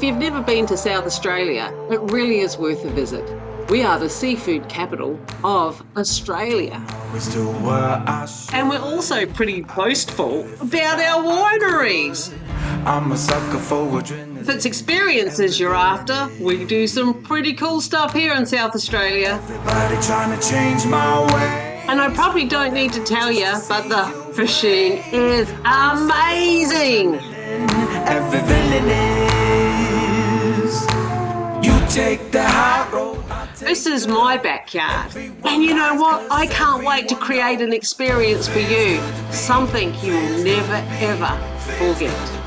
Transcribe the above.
you've never been to South Australia, it really is worth a visit. We are the seafood capital of Australia. And we're also pretty boastful about our wineries. I'm a sucker for adrenaline. If it's experiences you're after, we do some pretty cool stuff here in South Australia. Everybody trying to change my way. And I probably don't need to tell you, but the fishing is amazing. Every villain is. You take the high road. This is my backyard. And you know what? I can't wait to create an experience for you. Something you will never, ever forget.